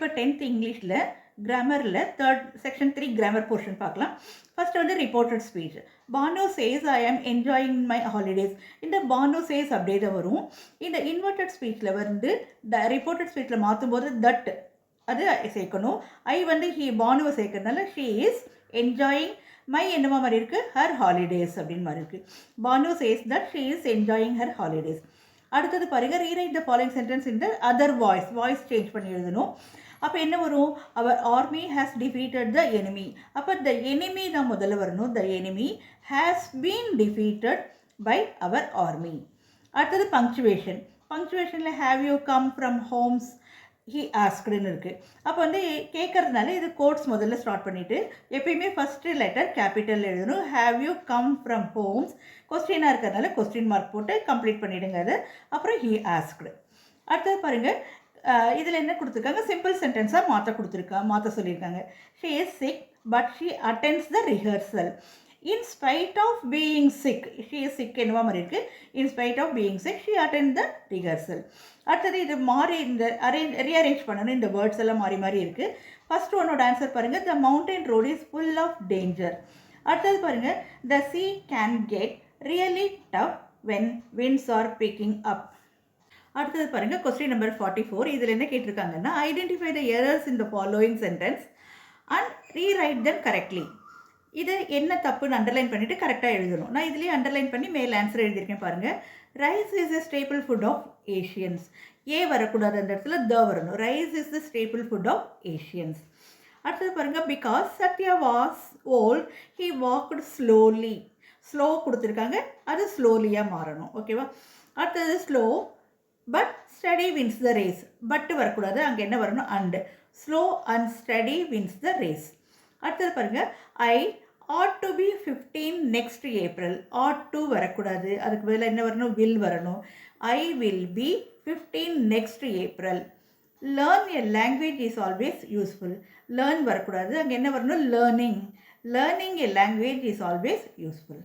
இப்போ 10th இங்கிலீஷில் கிராமரில் செக்ஷன் 3 கிராமர் போர்ஷன் பார்க்கலாம். ஃபர்ஸ்ட் வந்து reported speech. Banu says I am enjoying my holidays. இந்த பானு சேஸ் அப்படியே தான் வரும். இந்த இன்வெர்டட் ஸ்பீச்சில் வந்து ரிப்போர்ட்டட் ஸ்பீச்சில் மாற்றும் போது தட் அது சேர்க்கணும். ஐ வந்து பானுவை சேர்க்கறதுனால ஷீ இஸ் என்ஜாயிங் மை என்னமா மாதிரி இருக்குது, ஹர் ஹாலிடேஸ் அப்படின்னு மாதிரி இருக்குது. Banu says that she is enjoying her holidays. அடுத்தது பாருங்கள், rewrite the following sentence in the other voice change பண்ணி எழுதணும். அப்போ என்ன வரும், our army has defeated the enemy. அப்போ த எனிமி தான் முதல்ல வரணும். The enemy has been defeated by our army. அடுத்தது பங்க்சுவேஷன். பங்க்சுவேஷனில் have you come from homes he ஆஸ்க்டுன்னு இருக்குது. அப்போ வந்து கேட்கறதுனால இது கோட்ஸ் முதல்ல ஸ்டார்ட் பண்ணிவிட்டு எப்பயுமே ஃபஸ்ட்டு லெட்டர் கேபிட்டல் எழுதணும். Have you come from homes கொஸ்டினாக இருக்கிறதுனால கொஸ்டின் மார்க் போட்டு கம்ப்ளீட் பண்ணிவிடுங்க அது. அப்புறம் ஹி ஆஸ்க்டு. அடுத்தது பாருங்கள், இதில் என்ன கொடுத்துருக்காங்க, சிம்பிள் சென்டென்ஸாக மாற்ற சொல்லியிருக்காங்க. She is sick but she attends the rehearsal. In spite of being sick, she is sick என்னவா மாதிரி இருக்குது. In spite of being sick she attend the rehearsal. அடுத்தது இது மாறி இந்த ரீஅரேஞ்ச் பண்ணணும். இந்த வேர்ட்ஸ் எல்லாம் மாறி மாறி இருக்குது. ஃபர்ஸ்ட் ஒன்னோட ஆன்சர் பாருங்கள், the mountain road is full of danger. அடுத்தது பாருங்கள், the sea can get really tough when winds are picking up. அடுத்தது பாருங்கள், கொஸ்டின் நம்பர் 44. இதில் என்ன கேட்டிருக்காங்கன்னா, identify the errors in the following sentence and rewrite them correctly. இது என்ன தப்புன்னு அண்டர்லைன் பண்ணிவிட்டு கரெக்டாக எழுதணும். நான் இதுலேயே அண்டர்லைன் பண்ணி மேல் ஆன்சர் எழுதியிருக்கேன் பாருங்கள். Rice is a staple food of Asians. A வரக்கூடாது, அந்த இடத்துல த வரணும். Rice is the staple food of Asians. அடுத்தது பாருங்கள், because Sathya was old he walked slowly. Slow கொடுத்துருக்காங்க, அது ஸ்லோலியாக மாறணும். ஓகேவா. அடுத்தது slow but steady wins the race. But வரக்கூடாது, அங்கே என்ன வரணும், and. Slow and steady wins the race. அடுத்தது பாருங்கள், ஐ ought to be 15 next April. ought to வரக்கூடாது, அதுக்கு பதிலாக என்ன வரணும், will வரணும். I will be 15 next April. learn a language is always useful. learn வரக்கூடாது, அங்கே என்ன வரணும், learning. learning a language is always useful.